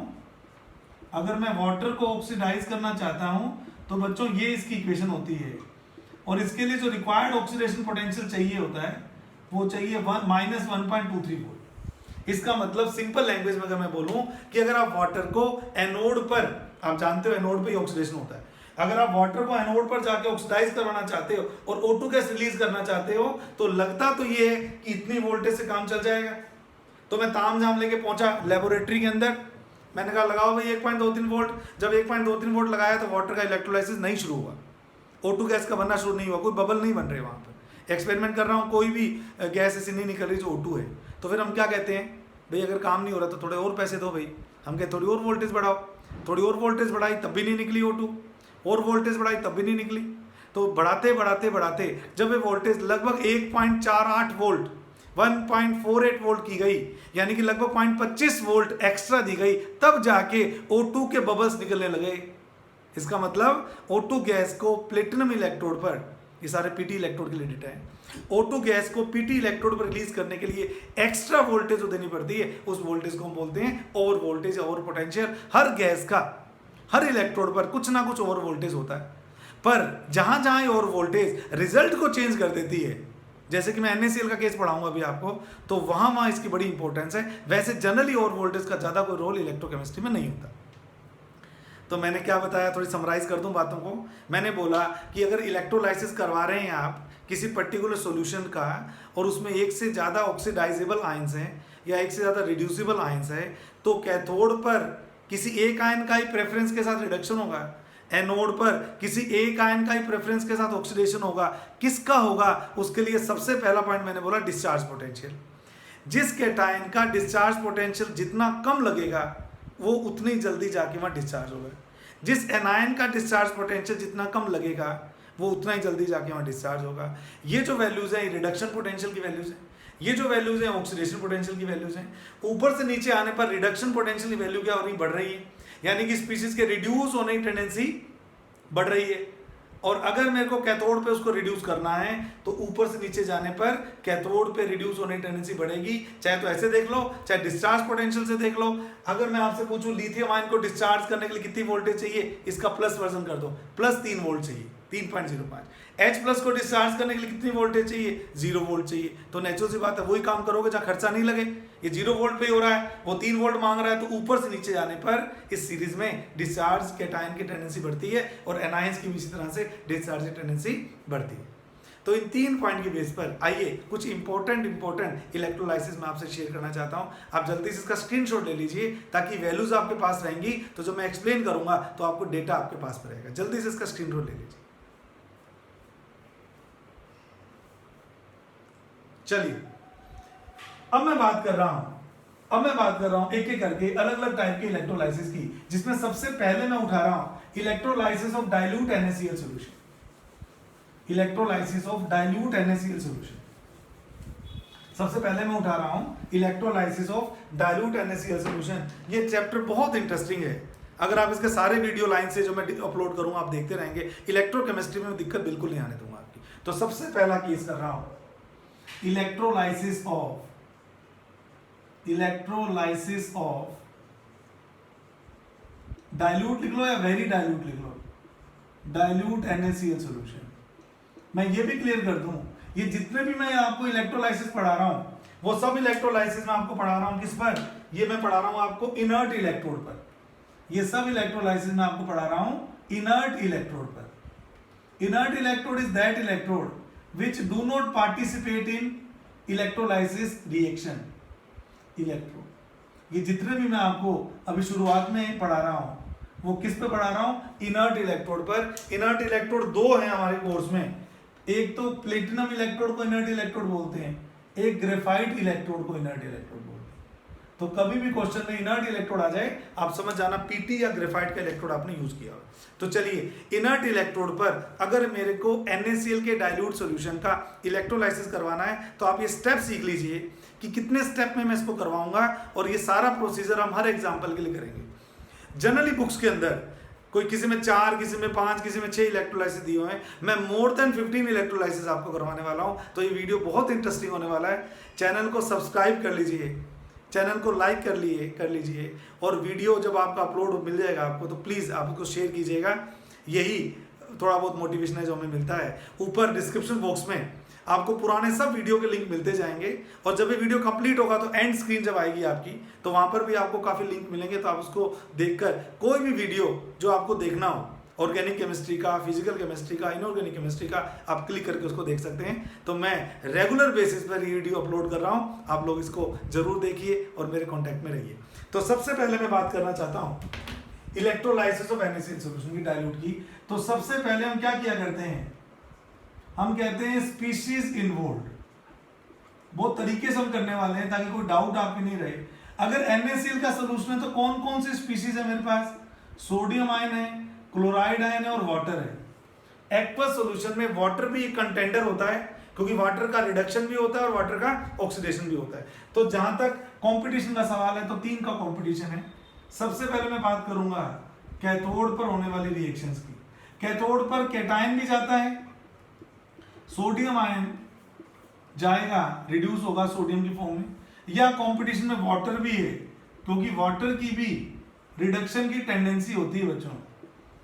अगर मैं वाटर को ऑक्सीडाइज करना चाहता हूं तो बच्चों ये इसकी इक्वेशन होती है। और इसके लिए जो रिक्वायर्ड ऑक्सीडेशन पोटेंशियल चाहिए होता है वो चाहिए -1.23 वोल्ट। इसका मतलब सिंपल लैंग्वेज में अगर मैं बोलूं कि अगर आप वाटर को एनोड पर, आप जानते हो एनोड पे ही ऑक्सीडेशन होता है, अगर आप वाटर को एनोड पर जाके ऑक्सीडाइज करवाना चाहते हो और O2 गैस रिलीज करना चाहते हो तो लगता तो ये है कि इतनी वोल्टेज से काम चल जाएगा। तो मैं ताम झाम लेके पहुंचा लेबोरेटरी के अंदर, मैंने कहा लगाओ भाई 1.23 वोल्ट। जब 1.23 वोल्ट लगाया तो वाटर का इलेक्ट्रोलाइसिस नहीं शुरू हुआ, O2 गैस का बनना शुरू नहीं हुआ, कोई बबल नहीं बन रहे वहाँ पर। एक्सपेरिमेंट कर रहा हूँ, कोई भी गैस ऐसी नहीं निकल रही जो O2 है। तो फिर हम क्या कहते हैं, भाई अगर काम नहीं हो रहा तो थोड़े और पैसे दो भाई। हम कहते थोड़ी और वोल्टेज बढ़ाओ, थोड़ी और वोल्टेज बढ़ाई तब भी नहीं निकली O2, और वोल्टेज बढ़ाई तब भी नहीं निकली। तो बढ़ाते बढ़ाते बढ़ाते जब ये वोल्टेज लगभग 1.48 वोल्ट 1.48 वोल्ट की गई, यानी कि लगभग 0.25 वोल्ट एक्स्ट्रा दी गई, तब जाके O2 के बबल्स निकलने लगे। इसका मतलब O2 गैस को प्लेटिनम इलेक्ट्रोड पर, ये सारे पीटी इलेक्ट्रोड के लिए डेटा है, O2 गैस को पीटी इलेक्ट्रोड पर रिलीज करने के लिए एक्स्ट्रा वोल्टेज जो देनी पड़ती है उस वोल्टेज को हम बोलते हैं ओवर वोल्टेज या ओवर पोटेंशियल। हर गैस का हर इलेक्ट्रोड पर कुछ ना कुछ ओवर वोल्टेज होता है, पर जहां जहां ओवर वोल्टेज रिजल्ट को चेंज कर देती है, जैसे कि मैं NaCl का केस पढ़ाऊंगा अभी आपको, तो वहां इसकी बड़ी इंपॉर्टेंस है। वैसे जनरली ओवर वोल्टेज का ज्यादा कोई रोल इलेक्ट्रोकेमिस्ट्री में नहीं होता। तो मैंने क्या बताया, थोड़ी समराइज कर दूं बातों को। मैंने बोला कि अगर इलेक्ट्रोलाइसिस करवा रहे हैं आप किसी पर्टिकुलर सॉल्यूशन का और उसमें एक से ज़्यादा ऑक्सीडाइजेबल आयंस हैं या एक से ज़्यादा रिड्यूसिबल आयंस है, तो कैथोड पर किसी एक आयन का ही प्रेफरेंस के साथ रिडक्शन होगा, एनोड पर किसी एक आयन का ही प्रेफरेंस के साथ ऑक्सीडेशन होगा। किसका होगा, उसके लिए सबसे पहला पॉइंट मैंने बोला डिस्चार्ज पोटेंशियल। जिस कैटायन का डिस्चार्ज पोटेंशियल जितना कम लगेगा वो उतनी जल्दी जाके वहाँ डिस्चार्ज होगा। जिस एनायन का डिस्चार्ज पोटेंशियल जितना कम लगेगा वो उतना ही जल्दी जाके वहाँ डिस्चार्ज होगा। ये जो वैल्यूज हैं रिडक्शन पोटेंशियल की वैल्यूज हैं, ये जो वैल्यूज हैं ऑक्सीडेशन पोटेंशियल की वैल्यूज हैं। ऊपर से नीचे आने पर रिडक्शन पोटेंशियल की वैल्यू क्या हो रही, बढ़ रही है, यानी कि स्पीशीज के रिड्यूस होने की टेंडेंसी बढ़ रही है। और अगर मेरे को कैथोड पे उसको रिड्यूस करना है तो ऊपर से नीचे जाने पर कैथोड पे रिड्यूस होने की टेंडेंसी बढ़ेगी। चाहे तो ऐसे देख लो, चाहे डिस्चार्ज पोटेंशियल से देख लो। अगर मैं आपसे पूछूं लिथियम आयन को डिस्चार्ज करने के लिए कितनी वोल्टेज चाहिए, इसका प्लस वर्जन कर दो, +3 वोल्ट चाहिए, 3.05। H+ को डिस्चार्ज करने के लिए कितनी वोल्टेज चाहिए, 0 वोल्ट चाहिए। तो नेचुरल सी बात है वही काम करोगे जहाँ खर्चा नहीं लगे। ये 0 वोल्ट पे ही हो रहा है, वो 3 वोल्ट मांग रहा है, तो ऊपर से नीचे जाने पर इस सीरीज में डिस्चार्ज कैटायन की टेंडेंसी बढ़ती है और एनायंस की भी इसी तरह से डिस्चार्ज की टेंडेंसी बढ़ती है। तो इन 3 पॉइंट के बेस पर आइए कुछ इंपॉर्टेंट इलेक्ट्रोलाइसिस मैं आपसे शेयर करना चाहता हूँ। आप जल्दी से इसका स्क्रीनशॉट ले लीजिए ताकि वैल्यूज आपके पास रहेंगी, तो जो मैं एक्सप्लेन करूंगा तो आपको डेटा आपके पास पर रहेगा। जल्दी से इसका स्क्रीनशॉट ले लीजिए। चलिए अब मैं बात कर रहा हूं एक एक करके अलग अलग टाइप के इलेक्ट्रोलाइसिस की, जिसमें सबसे पहले मैं उठा रहा हूं electrolysis of dilute NaCl solution. Electrolysis of dilute NaCl solution सबसे पहले मैं उठा रहा हूं electrolysis of dilute NaCl solution. ये चैप्टर बहुत इंटरेस्टिंग है, अगर आप इसके सारे वीडियो लाइन से जो मैं अपलोड करूंगा आप देखते रहेंगे, इलेक्ट्रोकेमिस्ट्री में दिक्कत बिल्कुल नहीं आने दूंगा आपकी। तो सबसे पहला केस कर रहा हूं, इलेक्ट्रोलाइसिस ऑफ डाइल्यूट लिख लो या वेरी डाइल्यूट लिख लो, डाइल्यूट NaCl सॉल्यूशन। मैं ये भी क्लियर कर दूं, ये जितने भी मैं आपको इलेक्ट्रोलाइसिस पढ़ा रहा हूं वो सब इलेक्ट्रोलाइसिस में आपको पढ़ा रहा हूं किस पर, ये मैं पढ़ा रहा हूं आपको इनर्ट इलेक्ट्रोड पर। ये सब इलेक्ट्रोलाइसिस में आपको पढ़ा रहा हूं इनर्ट इलेक्ट्रोड पर। Inert electrode is that electrode which do not participate in electrolysis reaction. Electrode, ये जितने भी मैं आपको अभी शुरुआत में पढ़ा रहा हूं वो किस पे पढ़ा रहा हूं, इनर्ट इलेक्ट्रोड पर। इनर्ट इलेक्ट्रोड दो हैं हमारे कोर्स में, एक तो प्लेटिनम इलेक्ट्रोड को इनर्ट इलेक्ट्रोड बोलते हैं, एक ग्रेफाइट इलेक्ट्रोड को इनर्ट इलेक्ट्रोड बोलते हैं। तो कभी भी क्वेश्चन में इनर्ट इलेक्ट्रोड आ जाए आप समझ जाना पीटी या ग्रेफाइट का इलेक्ट्रोड आपने यूज किया। तो चलिए, इनर्ट इलेक्ट्रोड पर अगर मेरे को NaCl के डाइल्यूट सॉल्यूशन का इलेक्ट्रोलाइसिस करवाना है तो आप ये स्टेप सीख लीजिए कि कितने स्टेप में मैं इसको करवाऊंगा, और ये सारा प्रोसीजर हम हर एग्जाम्पल के लिए करेंगे। जनरली बुक्स के अंदर कोई किसी में 4, किसी में 5, किसी में 6 इलेक्ट्रोलाइसिस दिए हुए हैं, मैं मोर देन 15 इलेक्ट्रोलाइसिस आपको करवाने वाला हूं। तो ये वीडियो बहुत इंटरेस्टिंग होने वाला है। चैनल को सब्सक्राइब कर लीजिए, चैनल को लाइक कर लीजिए, और वीडियो जब आपका अपलोड मिल जाएगा आपको तो प्लीज़ आप उसको शेयर कीजिएगा। यही थोड़ा बहुत मोटिवेशन है जो हमें मिलता है। ऊपर डिस्क्रिप्शन बॉक्स में आपको पुराने सब वीडियो के लिंक मिलते जाएंगे, और जब ये वीडियो कंप्लीट होगा तो एंड स्क्रीन जब आएगी आपकी तो वहां पर भी आपको काफ़ी लिंक मिलेंगे। तो आप उसको देखकर कोई भी वीडियो जो आपको देखना हो, ऑर्गेनिक केमिस्ट्री का, फिजिकल केमिस्ट्री का, इनऑर्गेनिक केमिस्ट्री का, आप क्लिक करके उसको देख सकते हैं। तो मैं रेगुलर बेसिस पर ये वीडियो अपलोड कर रहा हूँ, आप लोग इसको जरूर देखिए और मेरे कॉन्टैक्ट में रहिए। तो सबसे पहले मैं बात करना चाहता हूँ इलेक्ट्रोलाइसिस ऑफ NaCl सॉल्यूशन की, डाइल्यूट की। तो सबसे पहले हम क्या किया करते हैं, हम कहते हैं स्पीशीज इन्वॉल्व। बहुत तरीके से हम करने वाले हैं ताकि कोई डाउट आपके नहीं रहे। अगर NaCl का सोल्यूशन है तो कौन कौन सी स्पीशीज है मेरे पास, सोडियम आयन है, क्लोराइड आयन है और वाटर है। एक्वस सोल्यूशन में वाटर भी एक कंटेंडर होता है, क्योंकि वाटर का रिडक्शन भी होता है और वाटर का ऑक्सीडेशन भी होता है। तो जहां तक कंपटीशन का सवाल है तो 3 का कंपटीशन है। सबसे पहले मैं बात करूंगा कैथोड पर होने वाली रिएक्शंस की। कैथोड पर कैटायन भी जाता है, सोडियम आयन जाएगा, रिड्यूस होगा सोडियम की फॉर्म में, या कंपटीशन में वाटर भी है, क्योंकि वाटर की भी रिडक्शन की टेंडेंसी होती है बच्चों।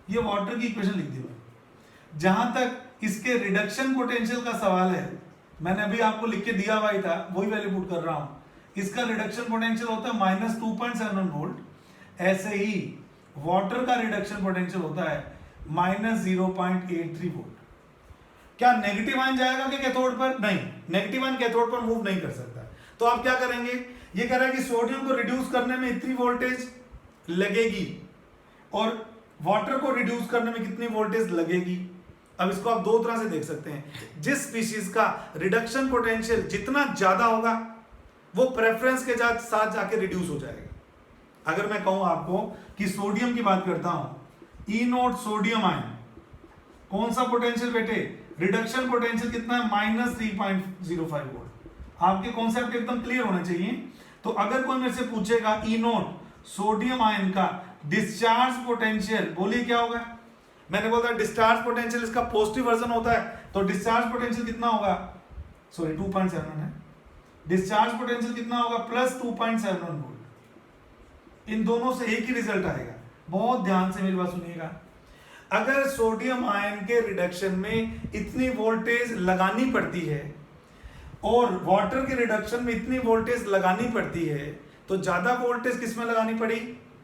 ये वाटर की इक्वेशन लिख दी मैं। जहां तक इसके रिडक्शन पोटेंशियल का सवाल है, मैंने अभी आपको लिख के दिया हुआ ही था, वही वैल्यू पुट कर रहा हूं। इसका रिडक्शन पोटेंशियल होता है -2.7 वोल्ट। ऐसे ही वाटर का रिडक्शन पोटेंशियल होता है -0.83 वोल्ट। क्या नेगेटिव आयन जाएगा कि कैथोड पर? नहीं, नेगेटिव आयन कैथोड पर मूव नहीं कर सकता। तो आप क्या करेंगे, ये कह रहा है कि सोडियम को रिड्यूस करने में इतनी वोल्टेज लगेगी और वाटर को रिड्यूस करने में कितनी वोल्टेज लगेगी। अब इसको आप दो तरह से देख सकते हैं। जिस स्पीशीज का रिडक्शन पोटेंशियल जितना ज्यादा होगा वो प्रेफरेंस के साथ जाके रिड्यूस हो जाएगा। अगर मैं कहूं आपको कि सोडियम की बात करता हूं, E0 सोडियम आयन, कौन सा पोटेंशियल बेटे, रिडक्शन पोटेंशियल कितना है, -3.05 वोल्ट। आपके कॉन्सेप्ट एकदम क्लियर होने चाहिए। तो अगर कोई मेरे से पूछेगा E0 सोडियम आयन का डिस्चार्ज पोटेंशियल, बोलिए क्या होगा। मैंने बोला डिस्चार्ज पोटेंशियल इसका पॉजिटिव वर्जन होता है, तो डिस्चार्ज पोटेंशियल कितना होगा, सॉरी 2.7 है, डिस्चार्ज पोटेंशियल कितना होगा, +2.7 वोल्ट। इन दोनों से एक ही रिजल्ट आएगा। बहुत ध्यान से मेरी बात सुनिएगा। अगर सोडियम आयन के रिडक्शन में इतनी वोल्टेज लगानी पड़ती है और वाटर के रिडक्शन में इतनी वोल्टेज लगानी पड़ती है, तो ज्यादा वोल्टेज किस में लगानी पड़ी,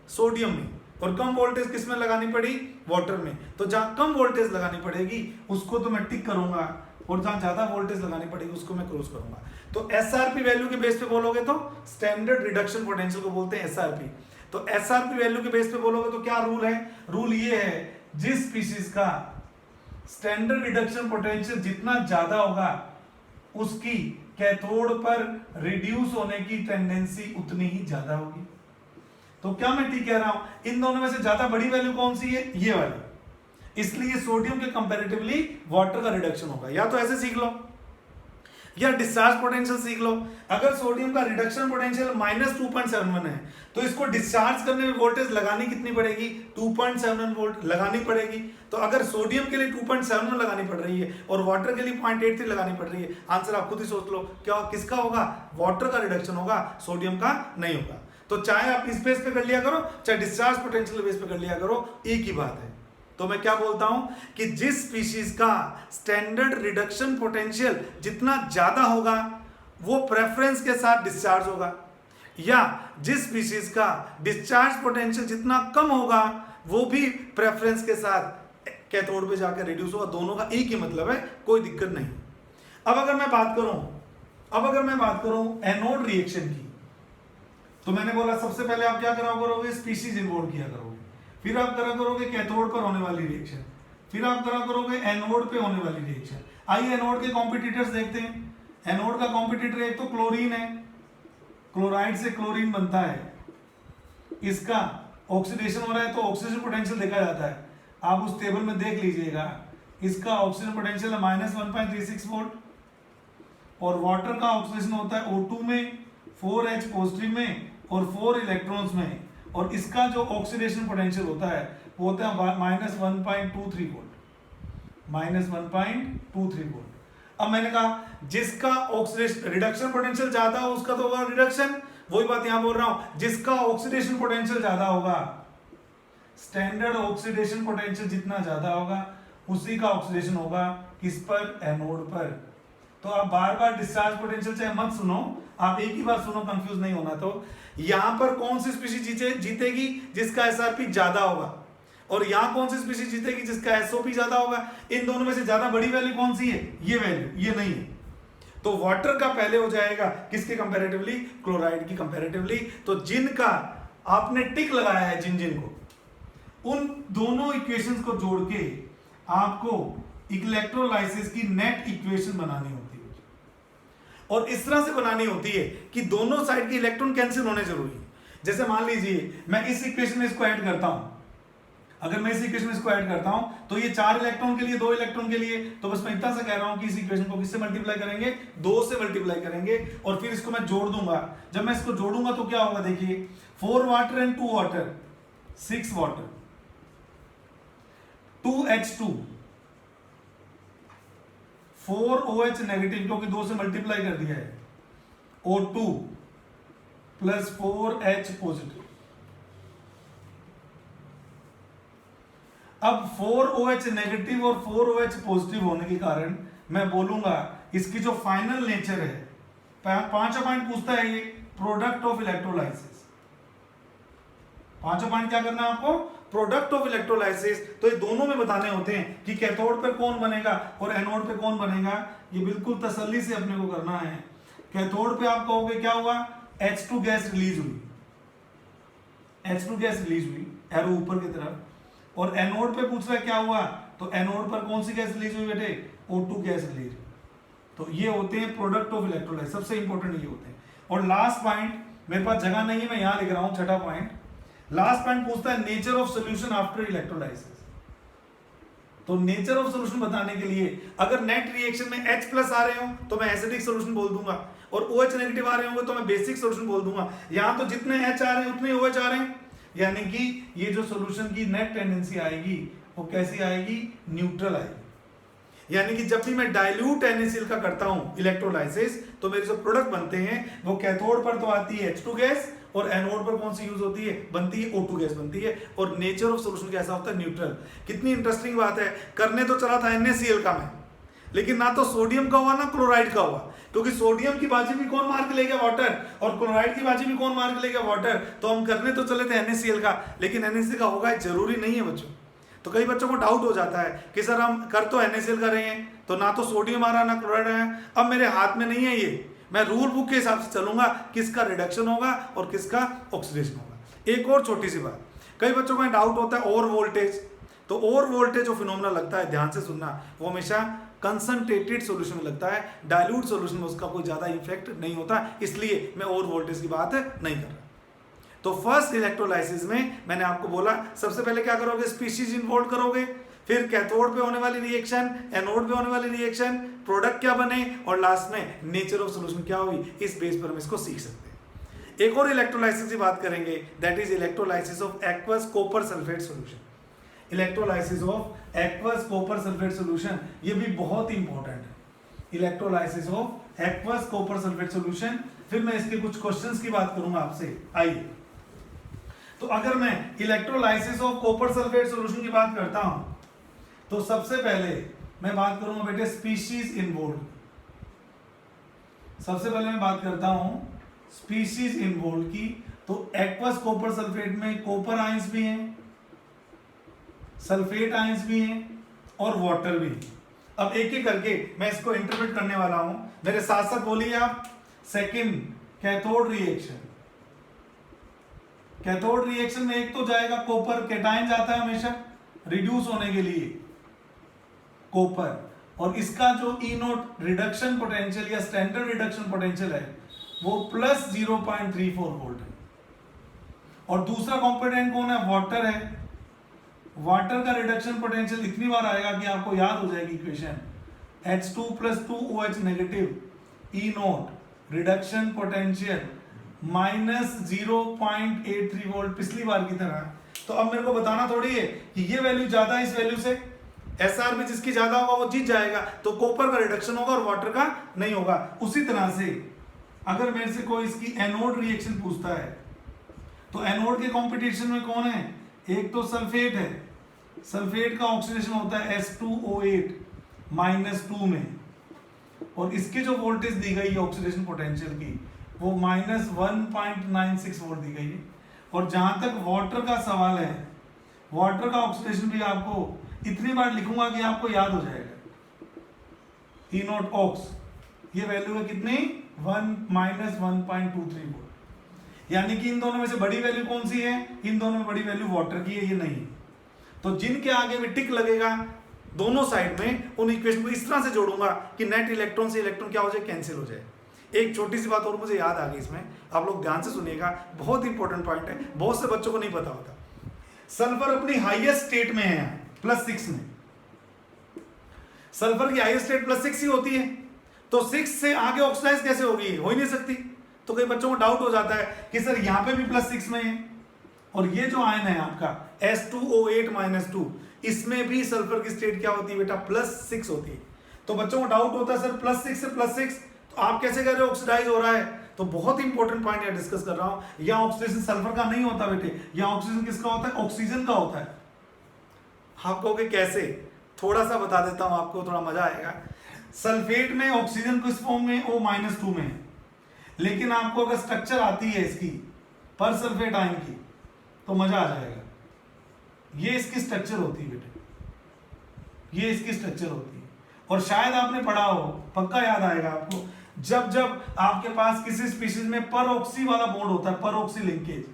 सोडियम में, और कम वोल्टेज किस में लगानी पड़ी, वाटर में। तो जहां कम वोल्टेज लगानी पड़ेगी उसको तो मैं टिक करूंगा, और जहां ज्यादा वोल्टेज लगानी पड़ेगी उसको मैं क्रॉस करूंगा। तो एसआरपी वैल्यू के बेस पे बोलोगे तो स्टैंडर्ड रिडक्शन पोटेंशियल को बोलते हैं एसआरपी। तो एसआरपी वैल्यू के बेस पे बोलोगे तो क्या रूल है, रूल ये है, जिस स्पीशीज का स्टैंडर्ड रिडक्शन पोटेंशियल जितना ज्यादा होगा उसकी कैथोड पर रिड्यूस होने की टेंडेंसी उतनी ही ज्यादा होगी। तो क्या मैं ठीक कह रहा हूं, इन दोनों में से ज्यादा बड़ी वैल्यू कौन सी है, ये वाली। इसलिए सोडियम के कंपैरेटिवली वाटर का रिडक्शन होगा। या तो ऐसे सीख लो, या डिस्चार्ज पोटेंशियल सीख लो। अगर सोडियम का रिडक्शन पोटेंशियल -2.71 है तो इसको डिस्चार्ज करने में वोल्टेज लगानी कितनी पड़ेगी? 2.71 वोल्ट लगानी पड़ेगी। तो अगर सोडियम के लिए 2.71 लगानी पड़ रही है और वाटर के लिए 0.83 लगानी पड़ रही है, आंसर आप खुद ही सोच लो क्या किसका होगा? वाटर का रिडक्शन होगा, सोडियम का नहीं होगा। तो चाहे आप इस बेस पे कर लिया करो चाहे डिस्चार्ज पोटेंशियल बेस पे कर लिया करो, एक ही बात है। तो मैं क्या बोलता हूं कि जिस स्पीशीज का स्टैंडर्ड रिडक्शन पोटेंशियल जितना ज्यादा होगा वो प्रेफरेंस के साथ डिस्चार्ज होगा, या जिस स्पीशीज का डिस्चार्ज पोटेंशियल जितना कम होगा वो भी प्रेफरेंस के साथ कैथोड पे जाकर रिड्यूस होगा। दोनों का एक ही मतलब है, कोई दिक्कत नहीं। अब अगर मैं बात करूं एनोड रिएक्शन की, तो मैंने बोला सबसे पहले आप क्या करा करोगे? स्पीशीज इन्वॉल्व किया करोगे, फिर आप करा करोगे कैथोड पर होने वाली रिएक्शन, फिर आप करा करोगे एनोड पे होने वाली रिएक्शन। आइए एनोड के कॉम्पिटिटर्स देखते हैं। एनोड का कॉम्पिटिटर एक तो क्लोरीन है, क्लोराइड से क्लोरीन बनता है, इसका ऑक्सीडेशन हो रहा है तो ऑक्सीजन पोटेंशियल देखा जाता है, आप उस टेबल में देख लीजिएगा। इसका ऑक्सीजन पोटेंशियल है -1.36 वोल्ट, और वाटर का ऑक्सीडेशन होता है O2 में, 4H पॉजिटिव में और 4 इलेक्ट्रॉन्स में, और इसका जो ऑक्सीडेशन पोटेंशियल होता है वो होता है -1.23 वोल्ट, -1.23 वोल्ट। अब मैंने कहा जिसका ऑक्सीडेशन रिडक्शन पोटेंशियल ज्यादा हो उसका तो होगा रिडक्शन, वही बात यहां बोल रहा हूं, जिसका ऑक्सीडेशन पोटेंशियल ज्यादा होगा, स्टैंडर्ड ऑक्सीडेशन पोटेंशियल जितना ज्यादा होगा उसी का ऑक्सीडेशन होगा किस पर? एनोड पर। तो आप बार बार डिस्चार्ज पोटेंशियल चाहे मत सुनो, आप एक ही बार सुनो, कंफ्यूज नहीं होना। तो यहां पर कौन सी स्पीशीज जीतेगी? जिसका एसआरपी ज्यादा होगा। और यहां कौन सी स्पीशीज जीतेगी? जिसका एसओपी ज्यादा होगा। इन दोनों में से ज्यादा बड़ी वैल्यू कौन सी है? ये वैल्यू, ये नहीं है। तो वाटर का पहले हो जाएगा किसके कंपैरेटिवली? क्लोराइड की कंपैरेटिवली। तो जिनका आपने टिक लगाया है, जिन को, उन दोनों इक्वेशंस को जोड़ के आपको इलेक्ट्रोलाइसिस की नेट इक्वेशन बनानी होती है, और इस तरह से बनानी होती है कि दोनों साइड के इलेक्ट्रॉन कैंसिल होने जरूरी है। जैसे मान लीजिए मैं इस इक्वेशन में इसको ऐड करता हूं, अगर मैं इस इक्वेशन में इसको ऐड करता हूं तो ये 4 इलेक्ट्रॉन के लिए, 2 इलेक्ट्रॉन के लिए, तो बस मैं इतना सा कह रहा हूं कि इस इक्वेशन को किससे मल्टीप्लाई करेंगे? 2 से मल्टीप्लाई करेंगे, और फिर इसको मैं जोड़ दूंगा। जब मैं इसको जोड़ूंगा तो क्या होगा? देखिए 4 water and 2 water, 6 water, 2H2, 4OH negative क्योंकि 2 से मल्टीप्लाई कर दिया है, O2 प्लस 4H पॉजिटिव। अब 4OH नेगेटिव और 4OH पॉजिटिव होने के कारण मैं बोलूंगा इसकी जो फाइनल नेचर है, 5वां पॉइंट पूछता है ये प्रोडक्ट ऑफ इलेक्ट्रोलाइसिस। 5वां पॉइंट क्या करना है आपको? Product of electrolysis. तो ये दोनों में बताने होते हैं कि कैथोड पे कौन बनेगा और एनोड पे कौन बनेगा। ये बिल्कुल तसल्ली से अपने को करना है। कैथोड पे आप कहोगे क्या हुआ? H2 गैस रिलीज हुई, H2 गैस रिलीज हुई, एरो ऊपर की तरफ। और एनोड पे पूछ रहा है क्या हुआ? तो एनोड पर कौन सी गैस रिलीज हुई बेटे? O2 गैस रिलीज हुई। तो ये होते हैं प्रोडक्ट ऑफ इलेक्ट्रोलाइसिस, सबसे इंपॉर्टेंट ये होते हैं। और लास्ट पॉइंट, मेरे पास जगह नहीं है, मैं यहां लिख रहा हूं, 6वां पॉइंट। लास्ट पॉइंट पूछता है nature of solution after electrolysis. तो नेचर ऑफ सॉल्यूशन बताने के लिए अगर नेट रिएक्शन में H प्लस आ रहे हो तो मैं एसिडिक सॉल्यूशन बोल दूंगा, और OH नेगेटिव आ रहे होंगे तो मैं बेसिक सॉल्यूशन बोल दूंगा। यहां तो जितने H आ रहे हैं उतने OH आ रहे हैं, यानी कि ये जो सॉल्यूशन की नेट टेंडेंसी आएगी वो कैसी आएगी? न्यूट्रल आएगी। यानी कि जब भी मैं डाइल्यूट NaCl का करता हूं इलेक्ट्रोलाइसिस तो मेरे जो प्रोडक्ट बनते हैं वो कैथोड पर तो आती है H2 गैस, और एनोड पर कौन सी यूज होती है? बनती है O2 गैस बनती है। और नेचर ऑफ सॉल्यूशन कैसा होता है? न्यूट्रल। कितनी इंटरेस्टिंग बात है। करने तो चला था NaCl का मैं, लेकिन ना तो सोडियम का हुआ ना क्लोराइड का हुआ, क्योंकि सोडियम की बाजी भी कौन मार के ले गया? वाटर। और क्लोराइड की बाजी भी कौन मार के ले गया? वाटर। तो हम करने तो चले थे NaCl का, लेकिन NaCl का होगा जरूरी नहीं है बच्चों। तो कई बच्चों को डाउट हो जाता है कि सर हम कर तो NaCl कर रहे हैं, तो ना तो सोडियम आ रहा ना क्लोराइड आया। अब मेरे हाथ में नहीं है ये, मैं रूल बुक के हिसाब से चलूंगा किसका रिडक्शन होगा और किसका ऑक्सीडेशन होगा। एक और छोटी सी बात, कई बच्चों का डाउट होता है ओवर वोल्टेज। तो ओवर वोल्टेज जो फिनोमेना लगता है, ध्यान से सुनना, वो हमेशा कंसंट्रेटेड सॉल्यूशन में लगता है, डाइल्यूट सॉल्यूशन में उसका कोई ज्यादा इफेक्ट नहीं होता, इसलिए मैं ओवर वोल्टेज की बात नहीं कर रहा। तो फर्स्ट इलेक्ट्रोलाइसिस में मैंने आपको बोला सबसे पहले क्या करोगे? स्पीशीज इन्वॉल्व करोगे, फिर कैथोड पे होने वाली रिएक्शन, एनोड पे होने वाली रिएक्शन, प्रोडक्ट क्या बने और लास्ट में नेचर ऑफ सॉल्यूशन क्या हुई, इस बेस पर हम इसको सीख सकते हैं। एक और इलेक्ट्रोलाइसिस की बात करेंगे, that is electrolysis of aqueous copper sulphate solution. Electrolysis of aqueous copper sulphate solution, ये भी बहुत इंपॉर्टेंट है। Electrolysis of aqueous copper sulphate solution, फिर मैं इसके कुछ क्वेश्चंस की बात करूंगा आपसे। आइए, तो अगर मैं electrolysis of copper sulphate solution की बात करता हूं तो सबसे पहले मैं बात करूंगा बेटे स्पीशीज इन्वॉल्व। सबसे पहले मैं बात करता हूं स्पीशीज इन्वॉल्व की। तो एक्वस कॉपर सल्फेट में कॉपर आयंस भी हैं, सल्फेट आयंस भी हैं और वाटर भी। अब एक एक करके मैं इसको इंटरप्रेट करने वाला हूं, मेरे साथ साथ बोलिए आप। Second, cathode reaction. Cathode reaction में एक तो जाएगा कॉपर, कैटायन जाता है हमेशा रिड्यूस होने के लिए कॉपर, और इसका जो ई नोट रिडक्शन पोटेंशियल या स्टैंडर्ड रिडक्शन पोटेंशियल है वो प्लस 0.34 वोल्ट है। और दूसरा कंपोनेंट कौन है, वाटर है। वाटर का रिडक्शन पोटेंशियल इतनी बार आएगा कि आपको याद हो जाएगी equation, H2 + 2OH negative E note reduction potential minus 0.83 volt, पिछली बार की तरह। तो अब मेरे को बताना थोड़ी है कि ये वैल्यू ज्यादा है इस वैल्यू से, एसआर में जिसकी ज्यादा होगा वो जीत जाएगा, तो कॉपर का रिडक्शन होगा और वाटर का नहीं होगा। उसी तरह से अगर मेरे से कोई इसकी एनोड रिएक्शन पूछता है तो एनोड के कंपटीशन में कौन है, एक तो सल्फेट है। सल्फेट का ऑक्सीडेशन होता है S2O8 -2 में, और इसकी जो वोल्टेज दी गई है ऑक्सीडेशन पोटेंशियल की वो -1.96 वोल्ट दी गई है। और जहां तक वाटर का सवाल है, वाटर का ऑक्सीडेशन भी आपको इतनी बार लिखूंगा कि आपको याद हो जाएगा। ई नोट ऑक्स, ये वैल्यू है कितनी, 1-1.23 वोल्ट। यानी कि इन दोनों में से बड़ी वैल्यू कौन सी है, इन दोनों में बड़ी वैल्यू वाटर की है, ये नहीं। तो जिनके आगे भी टिक लगेगा दोनों साइड में, उन इक्वेशन को इस तरह से जोड़ूंगा कि नेट इलेक्ट्रॉन से इलेक्ट्रॉन क्या हो जाए, कैंसिल हो जाए। एक छोटी सी बात और मुझे याद आ गई इसमें, आप लोग ध्यान से सुनिएगा, बहुत इंपॉर्टेंट पॉइंट है, बहुत से बच्चों को नहीं पता होता। सल्फर अपनी हाईएस्ट स्टेट में है +6 में। सल्फर की हाईएस्ट स्टेट +6 ही होती है, तो 6 से आगे ऑक्सीडाइज कैसे होगी, हो ही नहीं सकती। तो कई बच्चों को डाउट हो जाता है कि सर यहां पे भी +6 में है, और ये जो आयन है आपका S2O8 -2, इसमें भी सल्फर की स्टेट क्या होती है बेटा, +6 होती है। तो बच्चों को डाउट होता है सर +6 से +6 तो आप कैसे कह रहे हो ऑक्सीडाइज हो रहा है। तो बहुत इंपॉर्टेंट पॉइंट यहां डिस्कस कर रहा हूं, यहां ऑक्सीडेशन सल्फर का नहीं होता बेटे, यहां ऑक्सीजन किसका होता है, ऑक्सीजन का होता है। आप कहोगे कैसे, थोड़ा सा बता देता हूं आपको, थोड़ा मजा आएगा। सल्फेट में ऑक्सीजन किस फॉर्म में, वो -2 में है, लेकिन आपको अगर स्ट्रक्चर आती है इसकी पर सल्फेट आयन की तो मजा आ जाएगा। ये इसकी स्ट्रक्चर होती है बेटे, ये इसकी स्ट्रक्चर होती है। और शायद आपने पढ़ा हो, पक्का याद आएगा आपको, जब जब आपके पास किसी स्पीशीज में पर ऑक्सी वाला बॉन्ड होता है, पर ऑक्सी लिंकेज,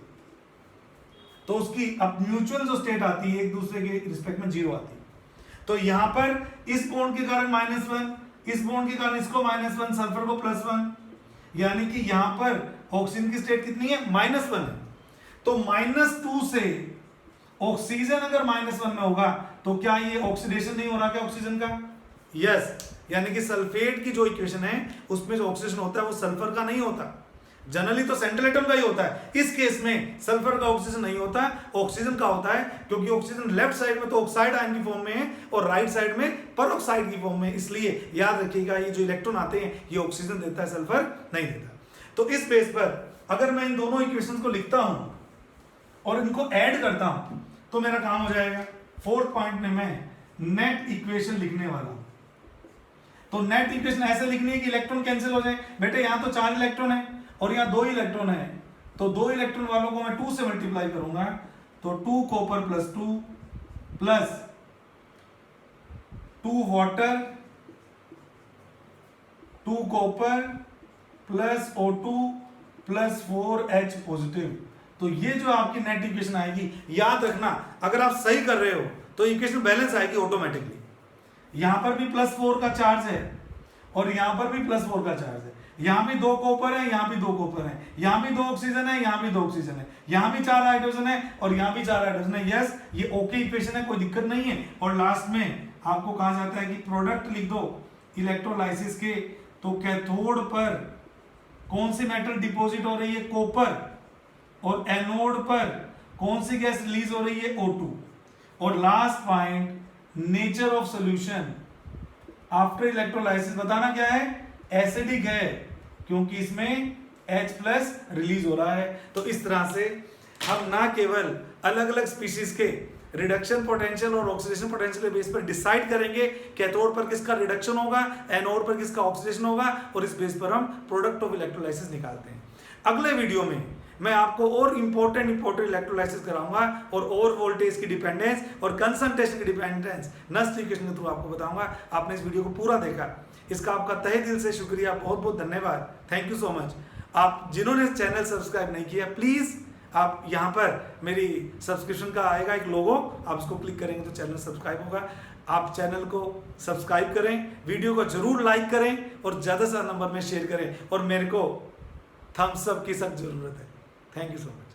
तो उसकी अब म्यूचुअल जो स्टेट आती है एक दूसरे के रिस्पेक्ट में 0 आती है। तो यहां पर इस बॉन्ड के कारण -1, इस बॉन्ड के कारण इसको -1, सल्फर को +1, यानी कि यहां पर ऑक्सीजन की स्टेट कितनी है, -1 है। तो -2 से ऑक्सीजन अगर -1 में होगा तो क्या ये ऑक्सीडेशन नहीं हो रहा क्या ऑक्सीजन का, यस। यानी कि सल्फेट की जो इक्वेशन है उसमें जो ऑक्सीडेशन होता है वो सल्फर का नहीं होता, जनरली तो सेंट्रल एटम का ही होता है। इस केस में सल्फर का ऑक्सीजन नहीं होता, ऑक्सीजन का होता है, क्योंकि ऑक्सीजन लेफ्ट साइड में तो ऑक्साइड आयन की फॉर्म में है और राइट साइड में परऑक्साइड की फॉर्म में, इसलिए याद रखिएगा ये जो इलेक्ट्रॉन आते हैं ये ऑक्सीजन देता है, सल्फर नहीं देता। तो इस बेस पर अगर मैं इन दोनों इक्वेशन को लिखता हूं और इनको ऐड करता हूं तो मेरा काम हो जाएगा। 4th पॉइंट में मैं नेट इक्वेशन लिखने वाला हूं। तो नेट इक्वेशन ऐसे लिखनी है कि इलेक्ट्रॉन कैंसिल हो जाए। बेटे यहां तो 4 इलेक्ट्रॉन है और यहां 2 इलेक्ट्रॉन है, तो 2 इलेक्ट्रॉन वालों को मैं 2 से मल्टीप्लाई करूंगा, तो 2 copper +2 plus 2 water, 2 copper plus O2 plus 4H positive. तो ये जो आपकी नेट इक्वेशन आएगी, याद रखना अगर आप सही कर रहे हो तो इक्वेशन बैलेंस आएगी ऑटोमेटिकली। यहां पर भी +4 का चार्ज है और यहाँ पर भी +4 का चार्ज है। यहाँ भी 2 कॉपर है, यहाँ भी 2 कॉपर है, यहाँ भी 2 ऑक्सीजन है, यहाँ भी 2 ऑक्सीजन है, यहाँ भी 4 हाइड्रोजन है और यहाँ भी 4 हाइड्रोजन है। यस, ये ओके इक्वेशन है, कोई दिक्कत नहीं है। और लास्ट में आपको कहा जाता है कि प्रोडक्ट लिख दो इलेक्ट्रोलाइसिस के, तो कैथोड पर कौन सी मेटल डिपॉजिट हो रही है, कॉपर, और एनोड पर कौन सी गैस रिलीज हो रही है, O2। और last point, nature of solution after electrolysis बताना क्या है, एसिडिक है, क्योंकि इसमें H+ रिलीज हो रहा है। तो इस तरह से हम ना केवल अलग अलग स्पीशीज के रिडक्शन पोटेंशियल और ऑक्सीडेशन पोटेंशियल के बेस पर डिसाइड करेंगे कैथोड पर किसका रिडक्शन होगा, एनोड पर किसका ऑक्सीडेशन होगा, और इस बेस पर हम प्रोडक्ट ऑफ इलेक्ट्रोलाइसिस निकालते हैं। अगले वीडियो में मैं आपको और इंपॉर्टेंट इलेक्ट्रोलाइसिस कराऊंगा और वोल्टेज की डिपेंडेंस और कंसंट्रेशन की डिपेंडेंस नस्ट इक्वेशन के थ्रू आपको बताऊंगा। आपने इस वीडियो को पूरा देखा, इसका आपका तहे दिल से शुक्रिया, बहुत बहुत धन्यवाद, थैंक यू सो मच। आप जिन्होंने चैनल सब्सक्राइब नहीं किया, प्लीज आप यहाँ पर मेरी सब्सक्रिप्शन का आएगा एक लोगो, आप उसको क्लिक करेंगे तो चैनल सब्सक्राइब होगा। आप चैनल को सब्सक्राइब करें, वीडियो को जरूर लाइक करें और ज़्यादा से ज़्यादा नंबर में शेयर करें, और मेरे को थम्स अप की सख्त जरूरत है। Thank you so much.